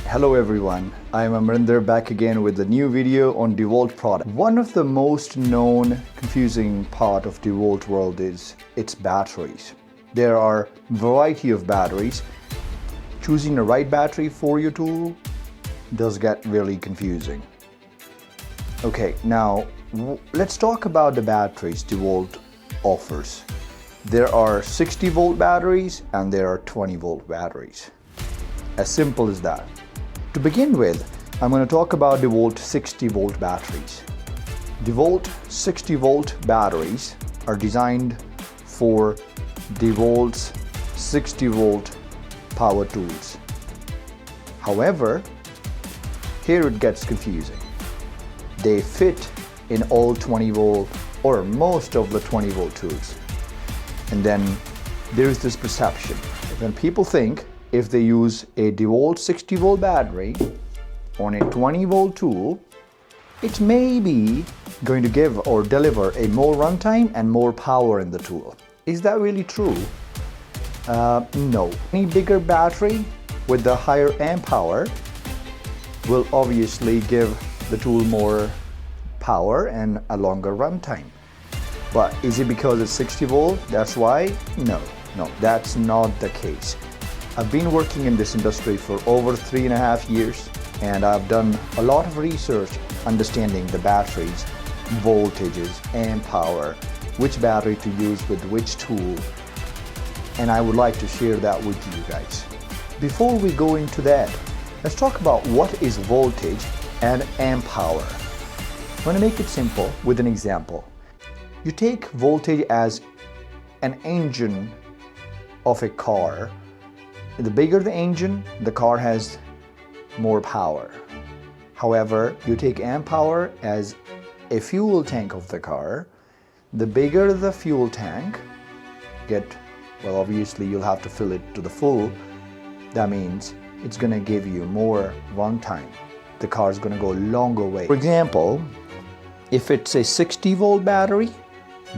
Hello everyone, I am Amrinder back again with a new video on DeWalt product. One of the most known confusing part of DeWalt world is its batteries. There are a variety of batteries. Choosing the right battery for your tool does get really confusing. Okay, now let's talk about the batteries DeWalt offers. There are 60 volt batteries and there are 20 volt batteries. As simple as that. To begin with, I'm going to talk about DeWalt 60 volt batteries. DeWalt 60 volt batteries are designed for DeWalt's 60 volt power tools. However, here it gets confusing. They fit in all 20 volt or most of the 20 volt tools. And then there's this perception. When people think if they use a DeWalt 60 volt battery on a 20 volt tool, it may be going to give or deliver a more runtime and more power in the tool. Is that really true? No. Any bigger battery with the higher amp power will obviously give the tool more power and a longer runtime. But is it because it's 60 volt? That's why? No, that's not the case. I've been working in this industry for over 3.5 years, and I've done a lot of research understanding the batteries, voltages, amp power, which battery to use with which tool, and I would like to share that with you guys. Before we go into that, let's talk about what is voltage and amp power. I'm going to make it simple with an example. You take voltage as an engine of a car. The bigger the engine, the car has more power. However, you take amp power as a fuel tank of the car. The bigger the fuel tank, obviously you'll have to fill it to the full. That means it's going to give you more runtime. The car is going to go a longer way. For example, if it's a 60 volt battery,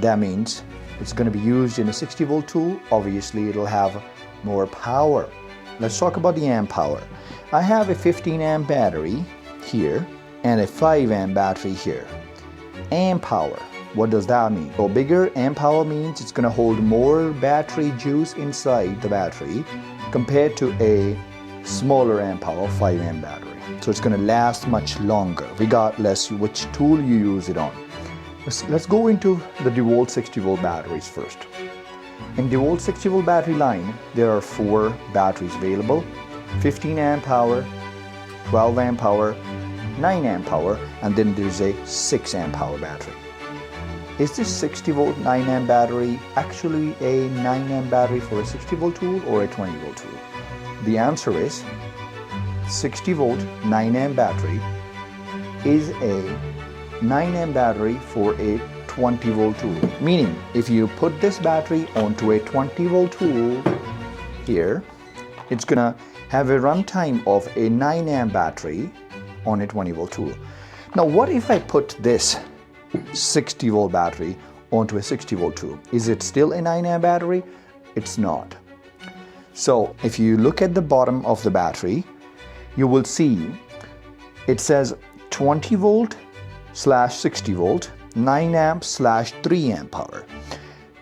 that means it's going to be used in a 60 volt tool. Obviously, it'll have more power. Let's talk about the amp power. I have a 15 amp battery here and a 5 amp battery here. Amp power, what does that mean? So bigger amp power means it's going to hold more battery juice inside the battery compared to a smaller amp power 5 amp battery. So it's going to last much longer regardless which tool you use it on. Let's go into the DeWalt 60 volt batteries first. In DeWalt 60 volt battery line, there are 4 batteries available: 15 amp hour, 12 amp hour, 9 amp hour, and then there's a 6 amp hour battery. Is this 60 volt 9 amp battery actually a 9 amp battery for a 60 volt tool or a 20 volt tool? The answer is 60 volt 9 amp battery is a 9 amp battery for a 20 volt tool. Meaning, if you put this battery onto a 20 volt tool here, it's gonna have a runtime of a 9 amp battery on a 20 volt tool. Now, what if I put this 60 volt battery onto a 60 volt tool? Is it still a 9 amp battery? It's not. So, if you look at the bottom of the battery, you will see it says 20 volt / 60 volt 9 amp / 3 amp hour,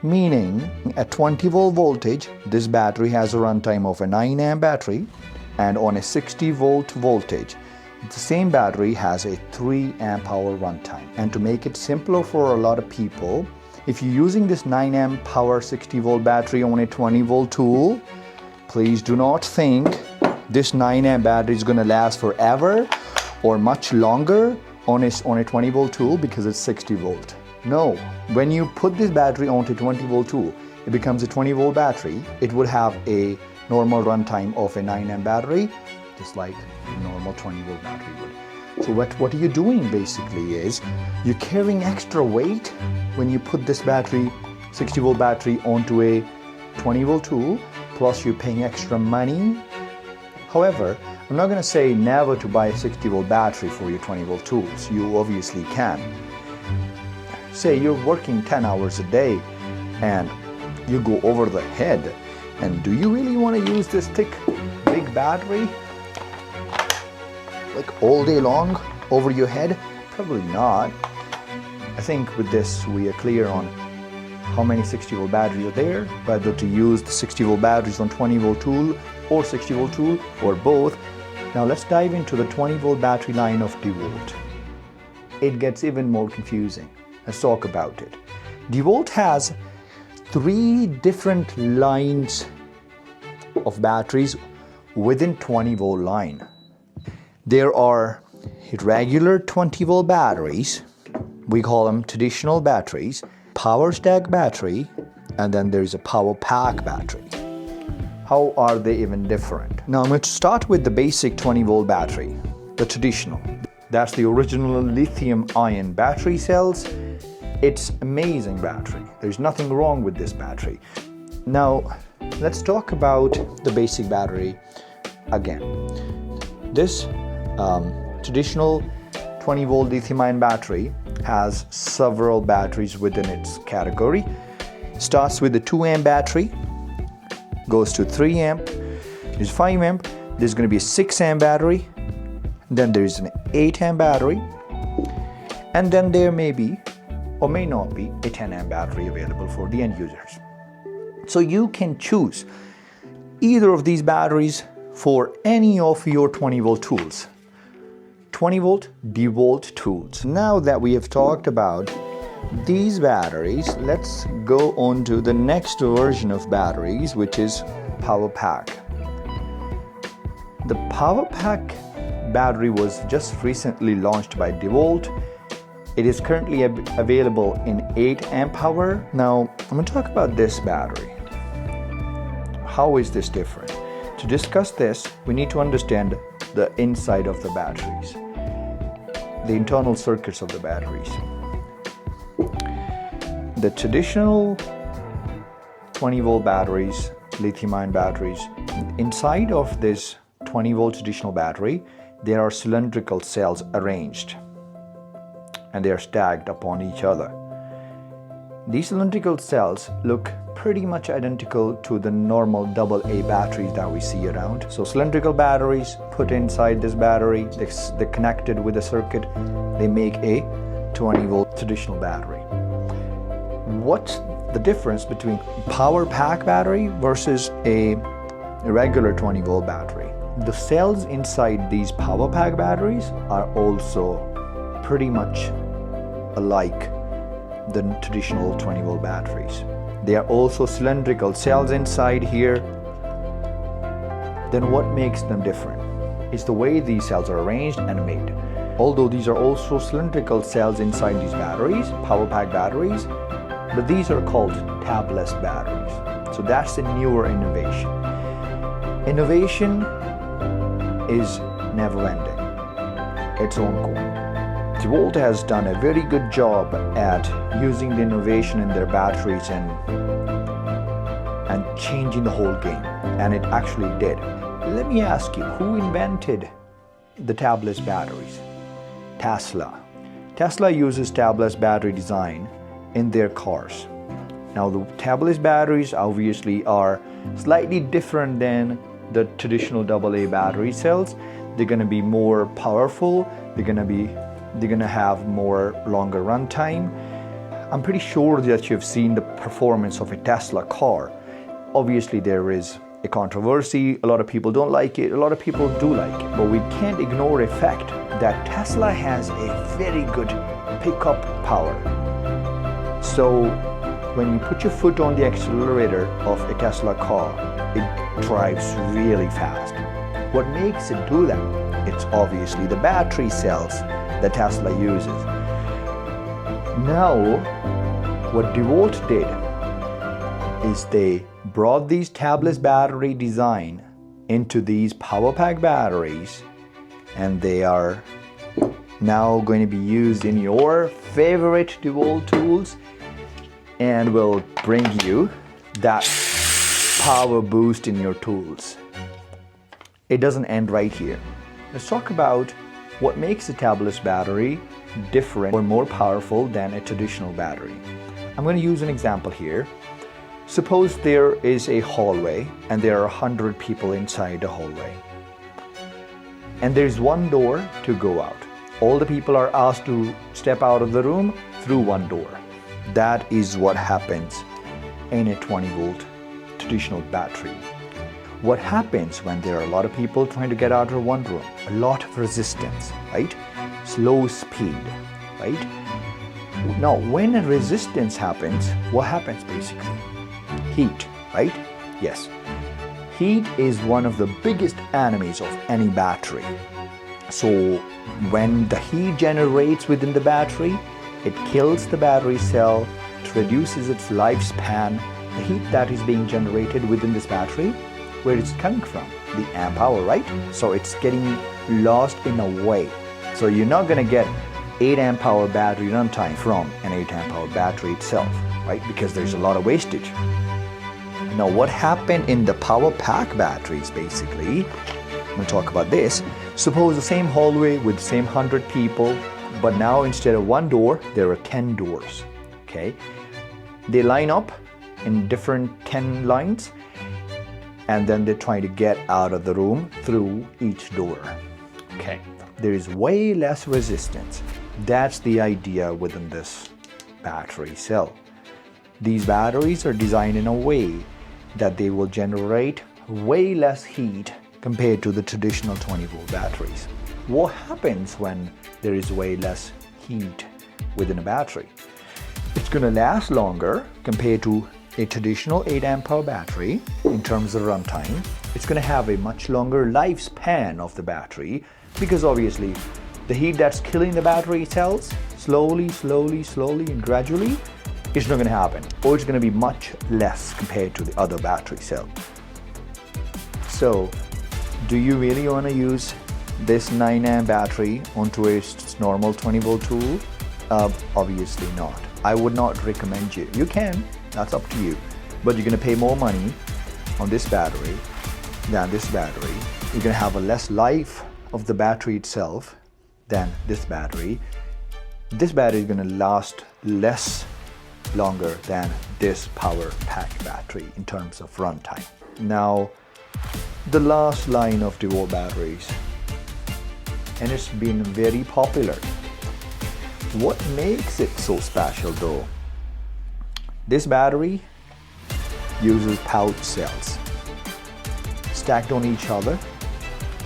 meaning at 20 volt voltage this battery has a runtime of a 9 amp battery, and on a 60 volt voltage the same battery has a 3 amp hour runtime. And to make it simpler for a lot of people, if you're using this 9 amp power 60 volt battery on a 20 volt tool, please do not think this 9 amp battery is going to last forever or much longer on a 20 volt tool because it's 60 volt. No, when you put this battery onto a 20 volt tool, it becomes a 20 volt battery. It would have a normal runtime of a 9 amp battery, just like a normal 20 volt battery would. So what you're doing basically is you're carrying extra weight when you put this battery, 60 volt battery, onto a 20 volt tool, plus you're paying extra money. However, I'm not going to say never to buy a 60 volt battery for your 20 volt tools. You obviously can. Say you're working 10 hours a day and you go over the head, and do you really want to use this thick, big battery? like all day long over your head? Probably not. I think with this we are clear on how many 60-volt batteries are there, whether to use the 60-volt batteries on 20-volt tool or 60-volt tool or both. Now let's dive into the 20-volt battery line of DeWalt. It gets even more confusing. Let's talk about it. DeWalt has 3 different lines of batteries within 20-volt line. There are regular 20-volt batteries, we call them traditional batteries, Powerstack battery, and then there is a PowerPack battery. How are they even different? Now I'm going to start with the basic 20-volt battery, the traditional. That's the original lithium-ion battery cells. It's amazing battery. There's nothing wrong with this battery. Now let's talk about the basic battery again. This traditional 20-volt lithium-ion battery has several batteries within its category. Starts with the 2 amp battery, goes to 3 amp, there's 5 amp, there's going to be a 6 amp battery, then there's an 8 amp battery, and then there may be or may not be a 10 amp battery available for the end users. So you can choose either of these batteries for any of your 20-volt tools. 20-volt DeWalt tools. Now that we have talked about these batteries, let's go on to the next version of batteries, which is PowerPack. The PowerPack battery was just recently launched by DeWalt. It is currently available in 8 amp hour. Now I'm going to talk about this battery. How is this different? To discuss this, we need to understand the inside of the batteries, the internal circuits of the batteries. The traditional 20-volt batteries, lithium-ion batteries, inside of this 20-volt traditional battery, there are cylindrical cells arranged and they are stacked upon each other. These cylindrical cells look pretty much identical to the normal AA batteries that we see around. So cylindrical batteries put inside this battery, they're connected with a circuit, they make a 20-volt traditional battery. What's the difference between PowerPack battery versus a regular 20-volt battery? The cells inside these PowerPack batteries are also pretty much alike the traditional 20-volt batteries. They are also cylindrical cells inside here. Then what makes them different is the way these cells are arranged and made. Although these are also cylindrical cells inside these batteries, PowerPack batteries, but these are called tabless batteries. So that's a newer innovation. Innovation is never ending. It's ongoing. DeWalt has done a very good job at using the innovation in their batteries and changing the whole game, and it actually did. Let me ask you, who invented the tabless batteries? Tesla. Tesla uses tabless battery design in their cars. Now the tabless batteries obviously are slightly different than the traditional AA battery cells. They're going to be more powerful, they're going to have more longer runtime. I'm pretty sure that you've seen the performance of a Tesla car. Obviously there is a controversy, a lot of people don't like it, a lot of people do like it, but we can't ignore the fact that Tesla has a very good pickup power. So when you put your foot on the accelerator of a Tesla car, it drives really fast. What makes it do that? It's obviously the battery cells that Tesla uses. Now, what DeWalt did is they brought these tabless battery design into these PowerPack batteries, and they are now going to be used in your favorite DeWalt tools and will bring you that power boost in your tools. It doesn't end right here. Let's talk about what makes a tabless battery different or more powerful than a traditional battery. I'm going to use an example here. Suppose there is a hallway and there are 100 people inside the hallway. and there's one door to go out. All the people are asked to step out of the room through one door. That is what happens in a 20 volt traditional battery. What happens when there are a lot of people trying to get out of one room? A lot of resistance, right? Slow speed, right? Now, when a resistance happens, what happens basically? Heat, right? Yes. Heat is one of the biggest enemies of any battery. So when the heat generates within the battery, it kills the battery cell, it reduces its lifespan. The heat that is being generated within this battery, where it's coming from? The amp hour, right? So it's getting lost in a way. So you're not going to get 8 amp hour battery runtime from an 8 amp hour battery itself, right? Because there's a lot of wastage. Now what happened in the PowerPack batteries basically, I'm going to talk about this. Suppose the same hallway with the same 100 people, but now instead of one door, there are 10 doors, okay? They line up in different 10 lines, and then they're trying to get out of the room through each door, okay? There is way less resistance. That's the idea within this battery cell. These batteries are designed in a way that they will generate way less heat compared to the traditional 20 volt batteries. What happens when there is way less heat within a battery? It's going to last longer compared to a traditional 8 amp hour battery in terms of runtime. It's going to have a much longer lifespan of the battery, because obviously the heat that's killing the battery cells slowly and gradually, it's not going to happen, or it's going to be much less compared to the other battery cell. So do you really want to use this 9 amp battery onto a normal 20 volt tool? Obviously not. I would not recommend you. You can, that's up to you, but you're going to pay more money on this battery than this battery. You're going to have a less life of the battery itself than this battery. This battery is going to last longer than this PowerPack battery in terms of runtime. Now, the last line of DeWalt batteries, and it's been very popular. What makes it so special though? This battery uses pouch cells stacked on each other,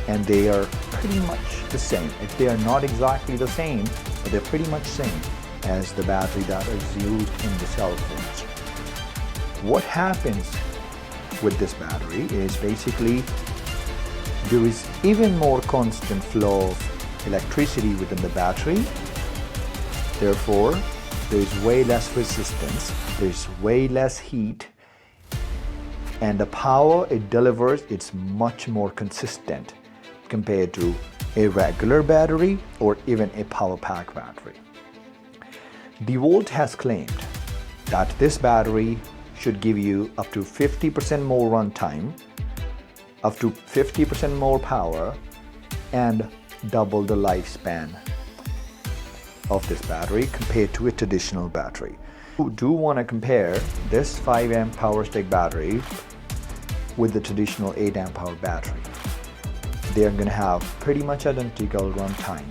and they are pretty much the same. If they are not exactly the same, but they're pretty much same as the battery that is used in the cell phones. What happens with this battery is basically there is even more constant flow of electricity within the battery. Therefore, there is way less resistance, there is way less heat, and the power it delivers, it's much more consistent compared to a regular battery or even a PowerPack battery. DeWalt has claimed that this battery should give you up to 50% more runtime, up to 50% more power, and double the lifespan of this battery compared to a traditional battery. You do want to compare this 5 amp Powerstack battery with the traditional 8 amp hour battery. They are going to have pretty much identical runtime.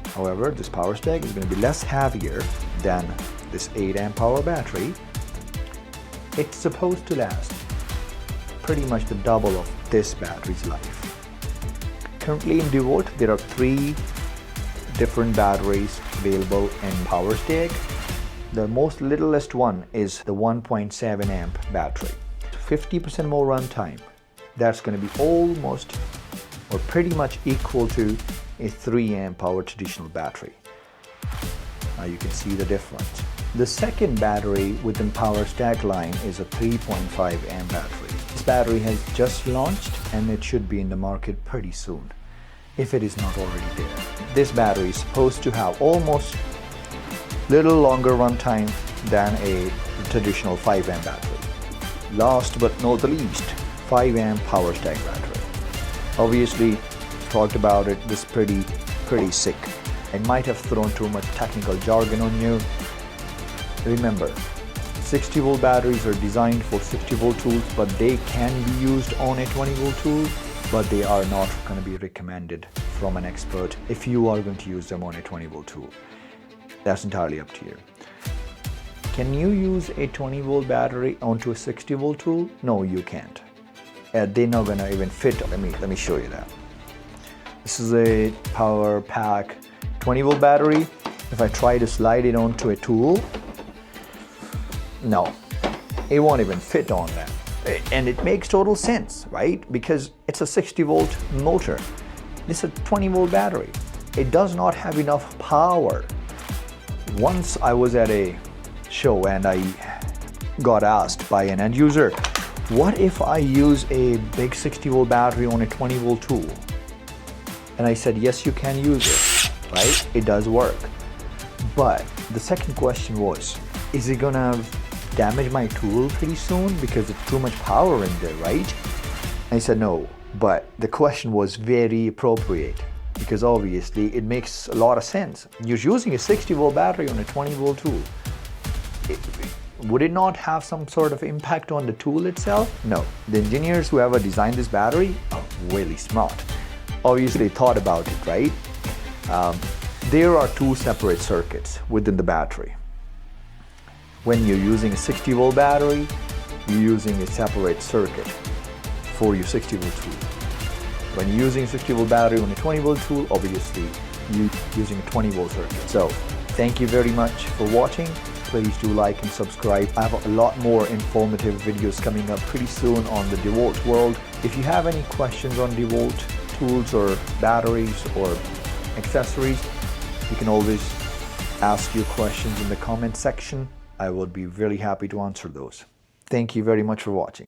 However, this Powerstack is going to be less heavier than this 8 amp hour battery. It's supposed to last pretty much the double of this battery's life. Currently in DeWalt, there are 3 different batteries available in Powerstack. The most littlest one is the 1.7 amp battery. 50% more runtime. That's going to be almost or pretty much equal to a 3 amp hour traditional battery. Now you can see the difference. The second battery within Powerstack line is a 3.5 amp battery. This battery has just launched and it should be in the market pretty soon, if it is not already there. This battery is supposed to have almost little longer runtime than a traditional 5 amp battery. Last but not the least, 5 amp Powerstack battery. Obviously, talked about it, this is pretty sick. I might have thrown too much technical jargon on you. Remember, 60 volt batteries are designed for 60 volt tools, but they can be used on a 20 volt tool. but they are not going to be recommended from an expert if you are going to use them on a 20-volt tool. That's entirely up to you. Can you use a 20-volt battery onto a 60-volt tool? No, you can't. They're not going to even fit. Let me show you that. This is a PowerPack 20-volt battery. If I try to slide it onto a tool, no, it won't even fit on that. And it makes total sense, right? Because it's a 60-volt motor. This is a 20-volt battery. It does not have enough power. Once I was at a show and I got asked by an end user, what if I use a big 60-volt battery on a 20-volt tool? And I said, yes, you can use it, right? It does work. But the second question was, is it gonna damage my tool pretty soon because it's too much power in there, right? I said no, but the question was very appropriate because obviously it makes a lot of sense. You're using a 60-volt battery on a 20-volt tool. Would it not have some sort of impact on the tool itself? No. The engineers who ever designed this battery are really smart. Obviously thought about it, right? There are two separate circuits within the battery. When you're using a 60-volt battery, you're using a separate circuit for your 60-volt tool. When you're using a 60-volt battery on a 20-volt tool, obviously you're using a 20-volt circuit. So thank you very much for watching. Please do like and subscribe. I have a lot more informative videos coming up pretty soon on the DeWalt world. If you have any questions on DeWalt tools or batteries or accessories, you can always ask your questions in the comment section. I would be really happy to answer those. Thank you very much for watching.